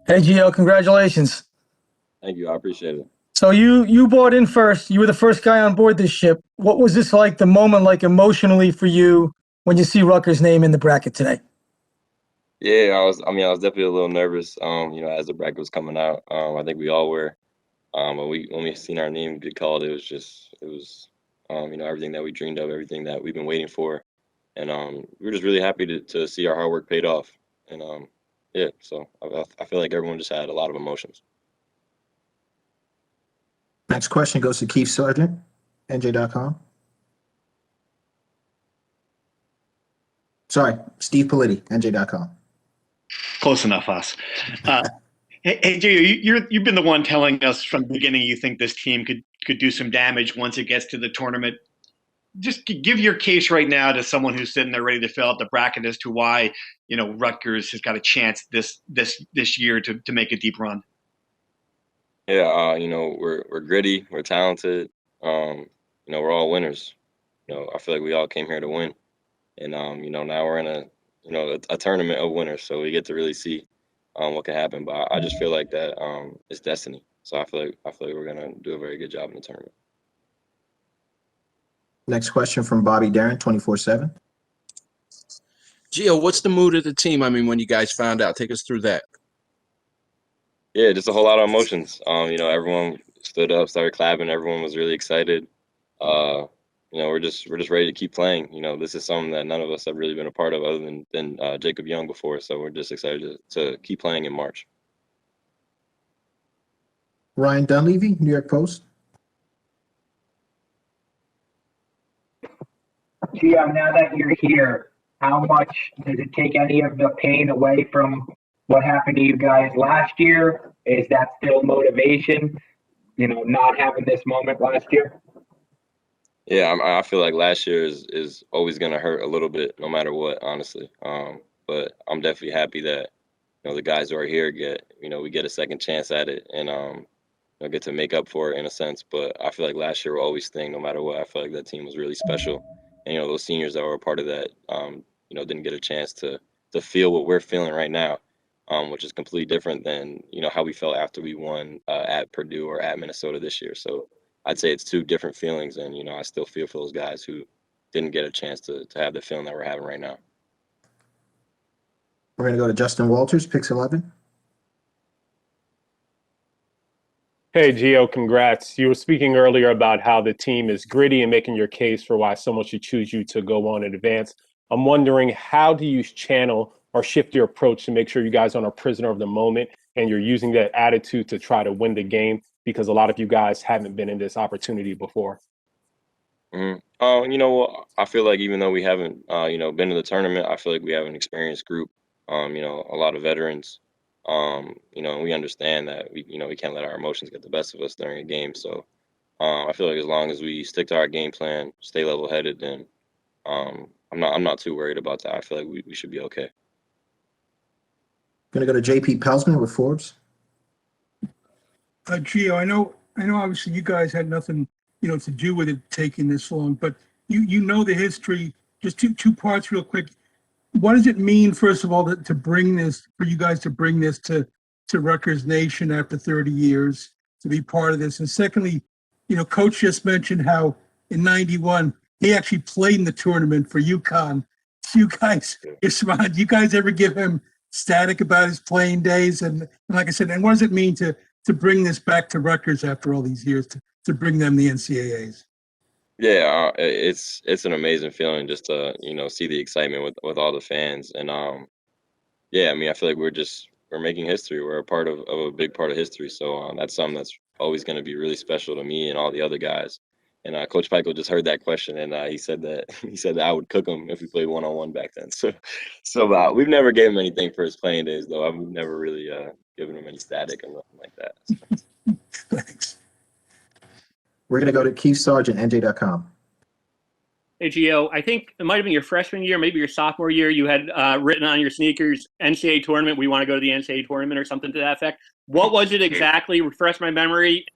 Hey, Gio, congratulations. Thank you. I appreciate it. So you bought in first. You were the first guy on board this ship. What was this like, the moment like emotionally for you when you see Rutgers' name in the bracket today? Yeah, I was definitely a little nervous. As the bracket was coming out, I think we all were. When we seen our name get called, it was everything that we dreamed of, everything that we've been waiting for, and we were just really happy to see our hard work paid off. And yeah, so I feel like everyone just had a lot of emotions. Next question goes to Keith Sargent, NJ.com. Sorry, Steve Politi, NJ.com. Close enough, us. Hey, Jay, you've been the one telling us from the beginning you think this team could do some damage once it gets to the tournament. Just give your case right now to someone who's sitting there ready to fill out the bracket as to why Rutgers has got a chance this year to make a deep run. Yeah, we're gritty, we're talented. We're all winners. I feel like we all came here to win, and now we're in a tournament of winners, so we get to really see what can happen. But I just feel like that it's destiny. So I feel like we're gonna do a very good job in the tournament. Next question from Bobby Darren, 24/7. Gio, what's the mood of the team? I mean, when you guys found out, take us through that. Yeah, just a whole lot of emotions. Everyone stood up, started clapping. Everyone was really excited. Uh, we're just ready to keep playing. This is something that none of us have really been a part of, other than Jacob Young before. So we're just excited to keep playing in March. Ryan Dunleavy, New York Post. Gio, now that you're here, how much does it take any of the pain away from what happened to you guys last year? Is that still motivation, not having this moment last year? Yeah, I feel like last year is always gonna hurt a little bit, no matter what, honestly. But I'm definitely happy that the guys who are here we get a second chance at it, and get to make up for it in a sense. But I feel like last year will always sting, no matter what. I feel like that team was really special, and those seniors that were a part of that, didn't get a chance to feel what we're feeling right now, which is completely different than how we felt after we won at Purdue or at Minnesota this year. So I'd say it's two different feelings, and I still feel for those guys who didn't get a chance to have the feeling that we're having right now. We're going to go to Justin Walters, Pix 11. Hey, Gio, congrats. You were speaking earlier about how the team is gritty and making your case for why someone should choose you to go on in advance. I'm wondering, how do you channel or shift your approach to make sure you guys aren't a prisoner of the moment and you're using that attitude to try to win the game, because a lot of you guys haven't been in this opportunity before? I feel like even though we haven't, been in the tournament, I feel like we have an experienced group. A lot of veterans. We understand that we can't let our emotions get the best of us during a game. So I feel like as long as we stick to our game plan, stay level-headed, then I'm not too worried about that. I feel like we should be okay. Going to go to JP Pelsman with Forbes. Gio, I know. Obviously, you guys had nothing, to do with it taking this long. But you know the history. Just two parts, real quick. What does it mean, first of all, to bring this, for you guys to bring this to Rutgers Nation after 30 years, to be part of this? And secondly, Coach just mentioned how in '91 he actually played in the tournament for UConn. You guys, do you guys ever give him static about his playing days? And like I said, and what does it mean to bring this back to Rutgers after all these years, to bring them the NCAAs? Yeah, it's an amazing feeling just to see the excitement with all the fans, and yeah, I mean, I feel like we're making history. We're a part of a big part of history. So that's something that's always going to be really special to me and all the other guys. And Coach Pico just heard that question, and he said that I would cook him if we played 1-on-1 back then. So we've never gave him anything for his playing days, though. I've never really given him any static or nothing like that. So. Thanks. We're going to go to Keith Sargent, NJ.com. Hey, Gio, I think it might have been your freshman year, maybe your sophomore year, you had written on your sneakers, NCAA tournament, we want to go to the NCAA tournament or something to that effect. What was it exactly? Refresh my memory.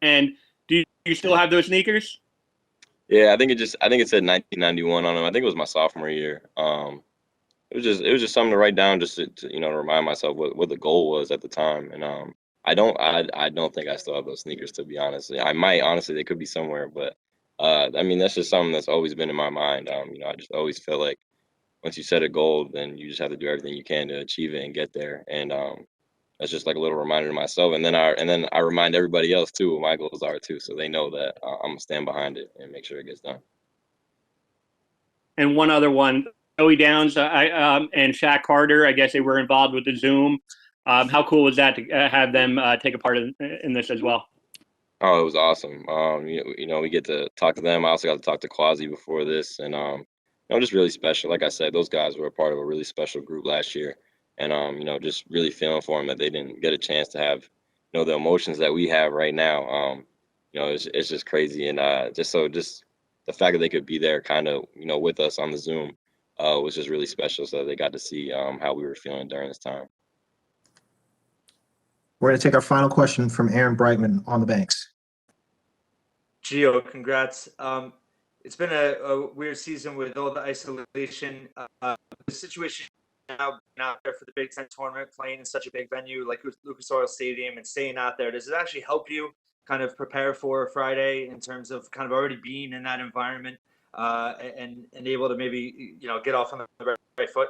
And do you still have those sneakers? Yeah, I think it said 1991 on them. I think it was my sophomore year. it was just something to write down, just to you know, to remind myself what the goal was at the time. And I don't think I still have those sneakers, to be honest. I might, honestly, they could be somewhere, but I mean, that's just something that's always been in my mind. You know, I just always feel like once you set a goal, then you just have to do everything you can to achieve it and get there. And that's just like a little reminder to myself. And then I remind everybody else too what my goals are too, so they know that I'm gonna stand behind it and make sure it gets done. And one other one, Joey Downs and Shaq Carter, I guess they were involved with the Zoom. How cool was that to have them take a part in this as well? Oh, it was awesome. You know, we get to talk to them. I also got to talk to Quasi before this, and you know, just really special. Like I said, those guys were a part of a really special group last year, and you know, just really feeling for them that they didn't get a chance to have, you know, the emotions that we have right now. You know, it's just crazy, and just the fact that they could be there, kind of, you know, with us on the Zoom, was just really special. So they got to see how we were feeling during this time. We're going to take our final question from Aaron Brightman on the banks. Gio, congrats. It's been a weird season with all the isolation. The situation now being out there for the Big Ten tournament, playing in such a big venue like Lucas Oil Stadium and staying out there, does it actually help you kind of prepare for Friday in terms of kind of already being in that environment and able to maybe, you know, get off on the right foot?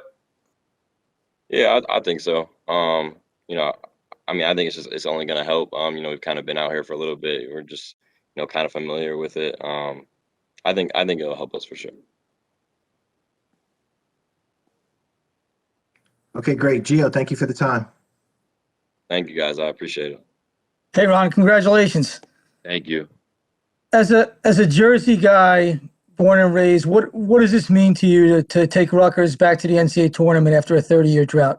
Yeah, I think so. You know, I mean, I think it's only gonna help. You know, we've kind of been out here for a little bit. We're just, you know, kind of familiar with it. I think it'll help us for sure. Okay, great. Gio, thank you for the time. Thank you, guys. I appreciate it. Hey, Ron, congratulations. Thank you. As a Jersey guy, born and raised, what does this mean to you to take Rutgers back to the NCAA tournament after a 30-year drought?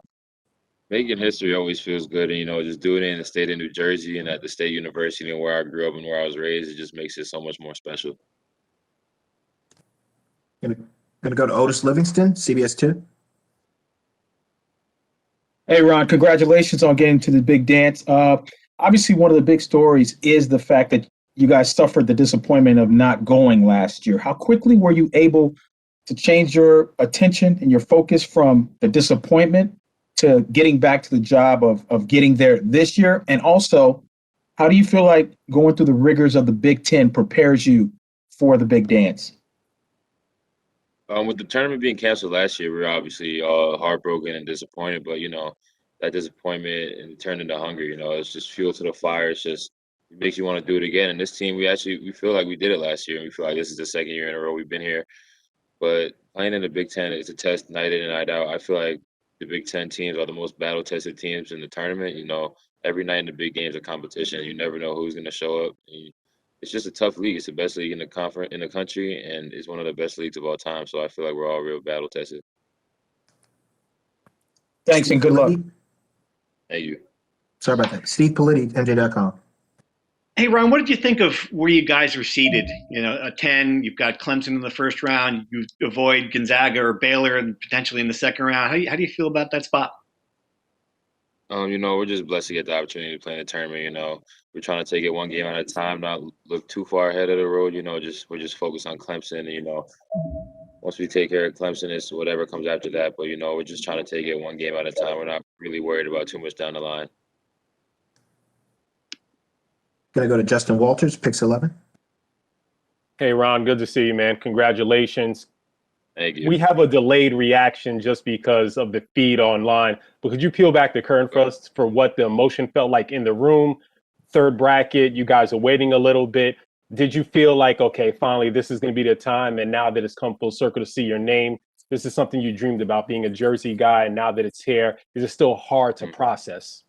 Making history always feels good, and you know, just doing it in the state of New Jersey and at the state university and where I grew up and where I was raised, it just makes it so much more special. Gonna go to Otis Livingston, CBS 2. Hey, Ron, congratulations on getting to the big dance. Obviously, one of the big stories is the fact that you guys suffered the disappointment of not going last year. How quickly were you able to change your attention and your focus from the disappointment to getting back to the job of getting there this year? And also, how do you feel like going through the rigors of the Big Ten prepares you for the big dance? With the tournament being canceled last year, we were obviously all heartbroken and disappointed. But you know, that disappointment and turned into hunger. You know, it's just fuel to the fire. It's just it makes you want to do it again. And this team, we feel like we did it last year, and we feel like this is the second year in a row we've been here. But playing in the Big Ten is a test night in and night out. I feel like the Big Ten teams are the most battle-tested teams in the tournament. You know, every night in the big games a competition. You never know who's going to show up. It's just a tough league. It's the best league in the country, and it's one of the best leagues of all time. So I feel like we're all real battle-tested. Thanks and good luck. Thank you. Sorry about that. Steve Politi, NJ.com. Hey, Ron, what did you think of where you guys are seated? You know, a 10, you've got Clemson in the first round, you avoid Gonzaga or Baylor and potentially in the second round. How do you feel about that spot? You know, we're just blessed to get the opportunity to play in the tournament. You know, we're trying to take it one game at a time, not look too far ahead of the road. You know, we're just focused on Clemson. And, you know, once we take care of Clemson, it's whatever comes after that. But, you know, we're just trying to take it one game at a time. We're not really worried about too much down the line. Going to go to Justin Walters, Pix 11. Hey, Ron, good to see you, man. Congratulations. Thank you. We have a delayed reaction just because of the feed online, but could you peel back the curtain for us for what the emotion felt like in the room? Third bracket, you guys are waiting a little bit. Did you feel like, okay, finally, this is going to be the time, and now that it's come full circle to see your name, this is something you dreamed about, being a Jersey guy, and now that it's here, is it still hard to process?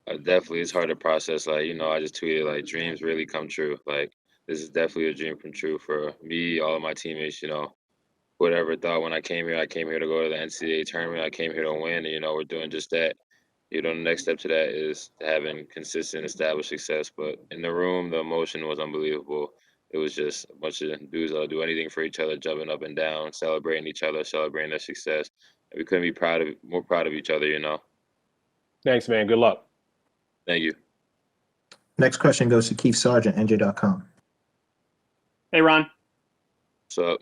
Definitely, it's hard to process. Like, you know, I just tweeted, like, dreams really come true. Like, this is definitely a dream come true for me, all of my teammates, you know. Whatever thought when I came here to go to the NCAA tournament. I came here to win, and, you know, we're doing just that. You know, the next step to that is having consistent, established success. But in the room, the emotion was unbelievable. It was just a bunch of dudes that'll do anything for each other, jumping up and down, celebrating each other, celebrating their success. And we couldn't be more proud of each other, you know. Thanks, man. Good luck. Thank you. Next question goes to Keith Sargent, NJ.com. Hey, Ron. What's up?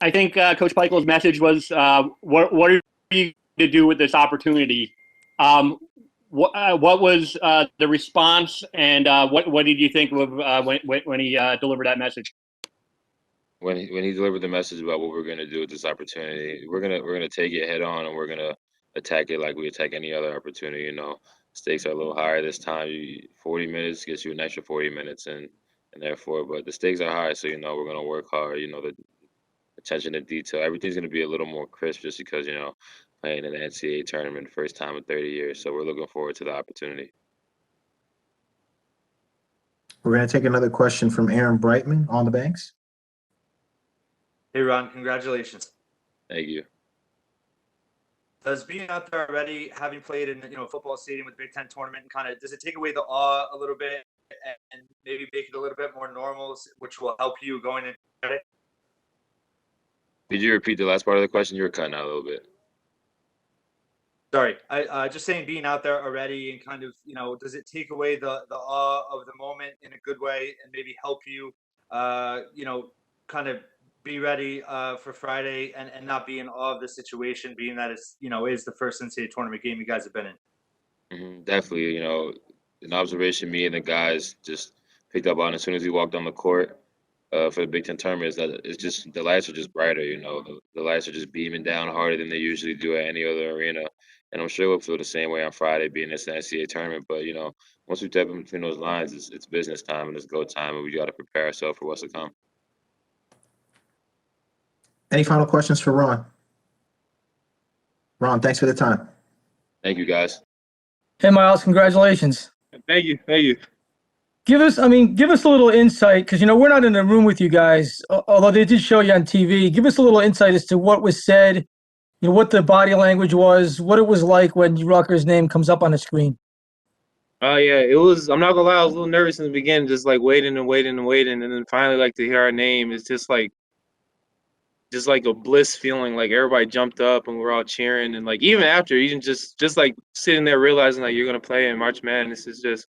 I think Coach Pikel's message was, what are you to do with this opportunity? What was the response, and what did you think of when he delivered that message? When he delivered the message about what we're gonna do with this opportunity, we're gonna take it head on, and we're gonna attack it like we attack any other opportunity. You know, stakes are a little higher this time. 40 minutes gets you an extra 40 minutes, and therefore, but the stakes are high, so you know we're gonna work hard. You know, the attention to detail, everything's gonna be a little more crisp, just because you know playing in the NCAA tournament first time in 30 years. So we're looking forward to the opportunity. We're going to take another question from Aaron Brightman on the banks. Hey, Ron, congratulations. Thank you. Does being out there already, having played in a football stadium with Big Ten tournament, does it take away the awe a little bit and maybe make it a little bit more normal, which will help you going into it? Did you repeat the last part of the question? You were cutting out a little bit. Sorry, I just saying being out there already and does it take away the awe of the moment in a good way and maybe help you, kind of be ready for Friday and not be in awe of the situation, being that it's is the first NCAA tournament game you guys have been in? Definitely, you know, an observation me and the guys just picked up on as soon as we walked on the court for the Big Ten tournament is that it's just the lights are just brighter. You know, the lights are just beaming down harder than they usually do at any other arena. And I'm sure we'll feel the same way on Friday, being this NCAA tournament. But you know, once we step in between those lines, it's business time and it's go time, and we got to prepare ourselves for what's to come. Any final questions for Ron? Ron, thanks for the time. Thank you, guys. Hey, Myles, congratulations. Thank you. Thank you. Give us a little insight, because, we're not in the room with you guys, although they did show you on TV. Give us a little insight as to what was said, what the body language was, what it was like when Rutgers' name comes up on the screen. Yeah, it was. I'm not gonna lie, I was a little nervous in the beginning, just like waiting, and then finally, like, to hear our name is just like a bliss feeling. Like everybody jumped up and we're all cheering, and like even after, even just like sitting there realizing like you're gonna play in March Madness is just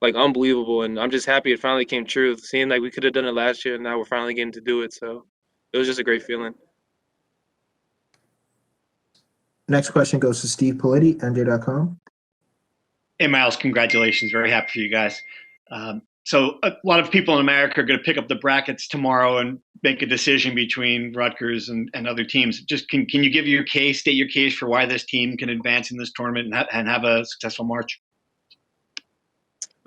like unbelievable. And I'm just happy it finally came true. Seeing like we could have done it last year, and now we're finally getting to do it. So it was just a great feeling. Next question goes to Steve Politi, NJ.com. Hey, Myles, congratulations. Very happy for you guys. So a lot of people in America are going to pick up the brackets tomorrow and make a decision between Rutgers and other teams. Just can you give your case, state your case for why this team can advance in this tournament and have a successful March?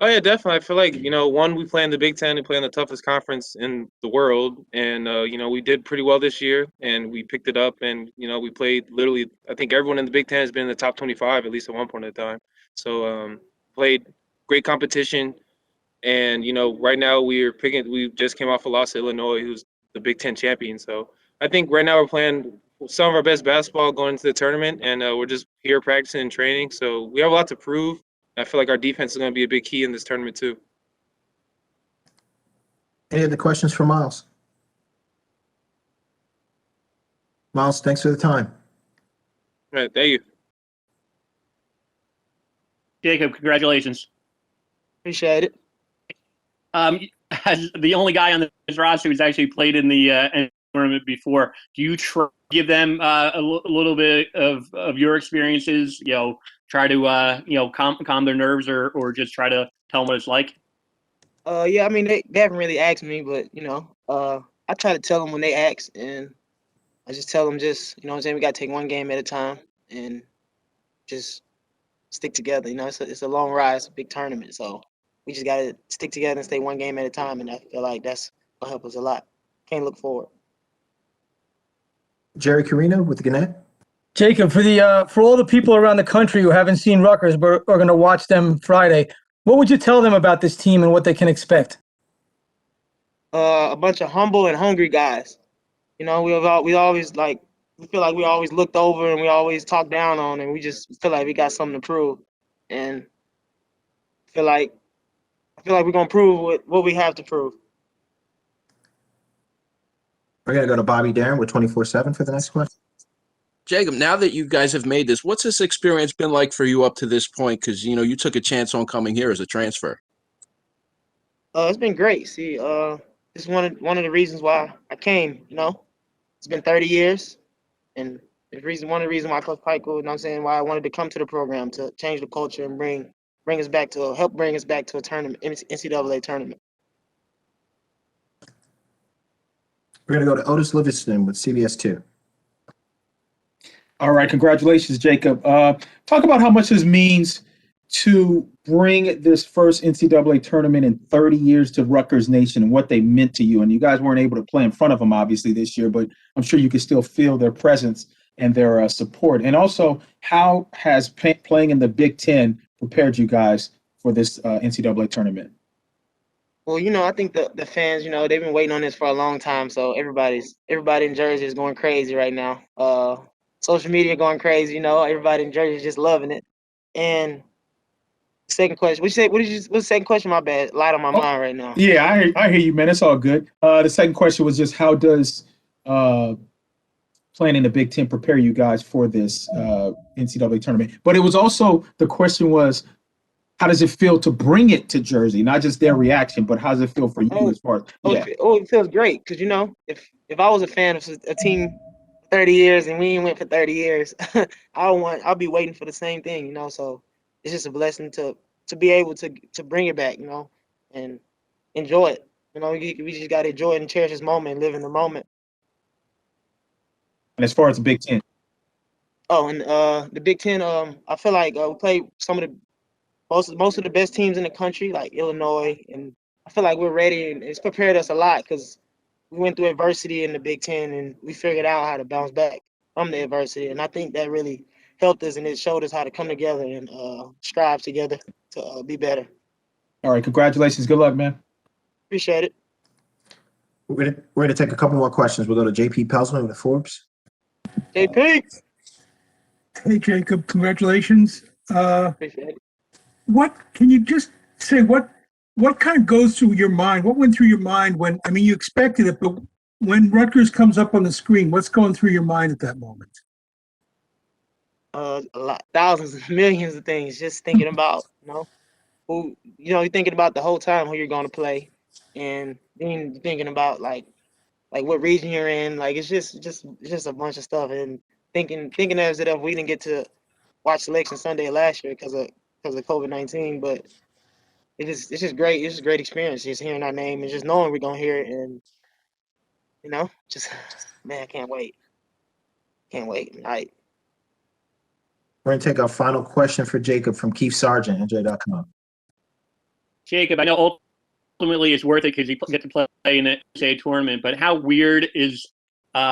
Oh yeah, definitely. I feel like, one, we play in the Big Ten and play in the toughest conference in the world, and we did pretty well this year, and we picked it up, and we played literally. I think everyone in the Big Ten has been in the top 25 at least at one point in time. So played great competition, and right now we just came off a loss to Illinois, who's the Big Ten champion. So I think right now we're playing some of our best basketball going into the tournament, and we're just here practicing and training. So we have a lot to prove. I feel like our defense is going to be a big key in this tournament too. Any other questions for Myles? Myles, thanks for the time. All right, thank you. Jacob, congratulations. Appreciate it. As the only guy on this roster who's actually played in the tournament before, do you try to give them a little bit of your experiences? Try to calm their nerves, or just try to tell them what it's like? Yeah, I mean they haven't really asked me, but I try to tell them when they ask, and I just tell them we got to take one game at a time and just stick together. It's a long ride, it's a big tournament, so we just got to stick together and stay one game at a time, and I feel like that's gonna help us a lot. Can't look forward. Jerry Carino with the Gannett. Jacob, for all the people around the country who haven't seen Rutgers but are going to watch them Friday, what would you tell them about this team and what they can expect? A bunch of humble and hungry guys. We always we feel like we always looked over and we always talked down on, and we just feel like we got something to prove, and I feel like we're gonna prove what we have to prove. We're gonna go to Bobby Darin with 24/7 for the next question. Jacob, now that you guys have made this, what's this experience been like for you up to this point? Because, you took a chance on coming here as a transfer. It's been great. See, this is one of the reasons why I came, it's been 30 years, and one of the reasons why Coach Pikel, why I wanted to come to the program to change the culture and help bring us back to a tournament, NCAA tournament. We're going to go to Otis Livingston with CBS 2. All right, congratulations, Jacob. Talk about how much this means to bring this first NCAA tournament in 30 years to Rutgers Nation and what they meant to you. And you guys weren't able to play in front of them, obviously, this year, but I'm sure you can still feel their presence and their support. And also, how has playing in the Big Ten prepared you guys for this NCAA tournament? Well, I think the fans, they've been waiting on this for a long time. So everybody in Jersey is going crazy right now. Social media going crazy, everybody in Jersey is just loving it. And second question, what's the second question? My bad, light on my mind right now. Yeah, I hear you, man. It's all good. The second question was just how does playing in the Big Ten prepare you guys for this NCAA tournament? But it was also, the question was, how does it feel to bring it to Jersey? Not just their reaction, but how does it feel for you as far as? Yeah. It feels great because if I was a fan of a team 30 years and we ain't went for 30 years, I'll be waiting for the same thing, So it's just a blessing to be able to bring it back, and enjoy it. We just got to enjoy it and cherish this moment and live in the moment. And as far as the Big Ten. Oh, and the Big Ten, I feel like we played some of the most of the best teams in the country, like Illinois, and I feel like we're ready, and it's prepared us a lot because we went through adversity in the Big Ten, and we figured out how to bounce back from the adversity, and I think that really helped us, and it showed us how to come together and strive together to be better. All right, congratulations. Good luck, man. Appreciate it. We're going to take a couple more questions. We'll go to JP Pelsman with Forbes. JP. Hey, Jacob, congratulations. Appreciate it. What can you just say? What kind of goes through your mind? What went through your mind when? I mean, you expected it, but when Rutgers comes up on the screen, what's going through your mind at that moment? A lot, thousands and millions of things. Just thinking about, who, you're thinking about the whole time who you're going to play, and then thinking about like what region you're in. Like it's just a bunch of stuff, and thinking as if we didn't get to watch Selection Sunday last year because of COVID-19, but it's just great. It's just a great experience just hearing our name and just knowing we're gonna hear it, and just man, I can't wait. Can't wait. All right. We're going to take our final question for Jacob from Keith Sargent, NJ.com. Jacob, I know ultimately it's worth it because you get to play in the NCAA tournament, but how weird is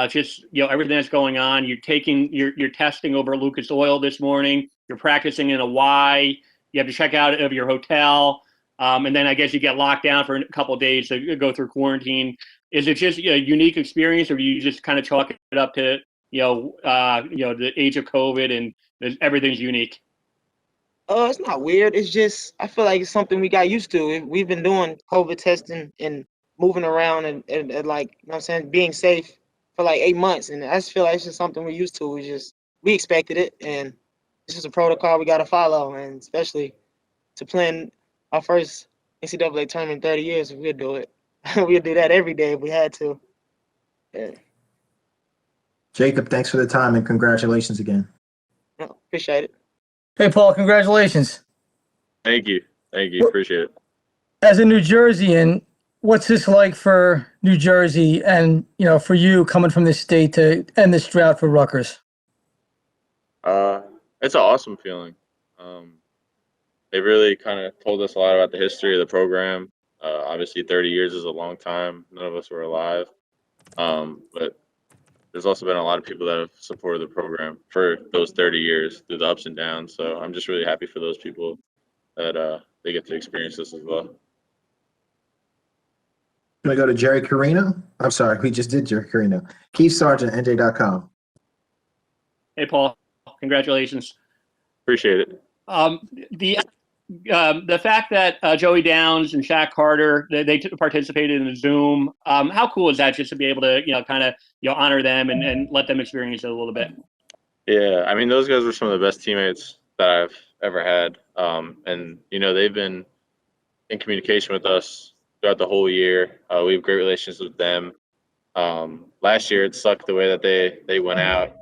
just everything that's going on? You're testing over Lucas Oil this morning. You're practicing in a Y. You have to check out of your hotel, and then I guess you get locked down for a couple of days to go through quarantine. Is it just a unique experience, or do you just kind of chalk it up to the age of COVID and everything's unique? It's not weird. It's just I feel like it's something we got used to. We've been doing COVID testing and moving around and like being safe for like 8 months, and I just feel like it's just something we're used to. We expected it, and it's just a protocol we got to follow, and especially to plan our first NCAA tournament in 30 years, we'd do it. We'd do that every day if we had to. Yeah. Jacob, thanks for the time and congratulations again. Appreciate it. Hey, Paul, congratulations. Thank you. Appreciate it. As a New Jerseyan, what's this like for New Jersey and, for you coming from this state to end this drought for Rutgers? It's an awesome feeling. They really kind of told us a lot about the history of the program. Obviously, 30 years is a long time. None of us were alive. But there's also been a lot of people that have supported the program for those 30 years through the ups and downs. So I'm just really happy for those people that they get to experience this as well. Can I go to Jerry Carino? I'm sorry, we just did Jerry Carino. Keith Sargent, NJ.com. Hey, Paul, congratulations. Appreciate it. The fact that Joey Downs and Shaq Carter they participated in the Zoom, how cool is that just to be able to honor them and let them experience it a little bit? Yeah, I mean those guys were some of the best teammates that I've ever had, and they've been in communication with us throughout the whole year. We have great relations with them, Last year it sucked the way that they went out,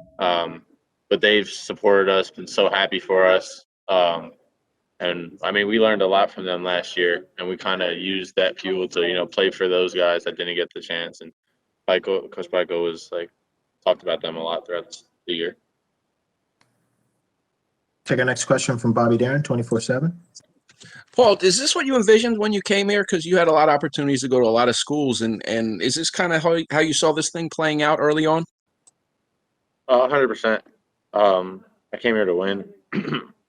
but they've supported us, been so happy for us. And I mean, we learned a lot from them last year, and we kind of used that fuel to play for those guys that didn't get the chance. And Coach Pico was like talked about them a lot throughout the year. Take our next question from Bobby Darin, 24/7. Paul, is this what you envisioned when you came here? Because you had a lot of opportunities to go to a lot of schools, and is this kind of how you saw this thing playing out early on? 100%. I came here to win.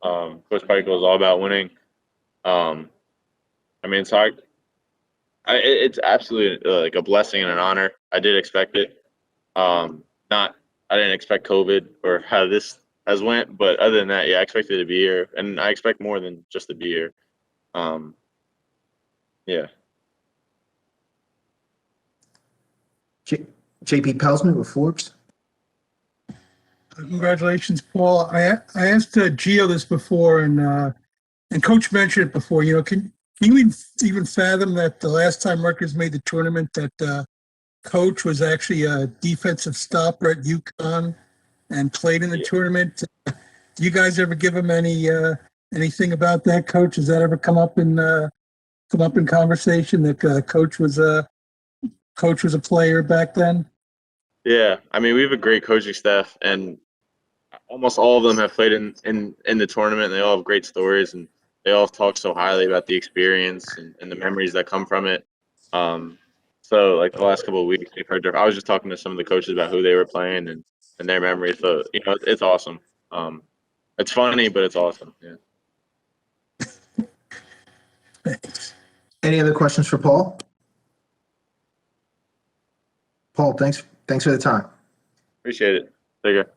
Coach Pico is all about winning. I mean, so it's absolutely like a blessing and an honor. I did expect it. I didn't expect COVID or how this has went, but other than that, yeah, I expected to be here, and I expect more than just to be here. Yeah. JP Pelsman with Forbes. Congratulations, Paul. I asked Gio this before, and Coach mentioned it before. Can you even fathom that the last time Rutgers made the tournament, that Coach was actually a defensive stopper at UConn and played in the tournament? Do you guys ever give him anything about that, Coach? Has that ever come up in conversation that Coach was a player back then? Yeah, I mean, we have a great coaching staff, and almost all of them have played in the tournament. And they all have great stories, and they all talk so highly about the experience and the memories that come from it. So like the last couple of weeks, we've heard. I was just talking to some of the coaches about who they were playing and their memories. So it's awesome. It's funny, but it's awesome. Yeah. Thanks. Any other questions for Paul? Paul, thanks for the time. Appreciate it. Take care.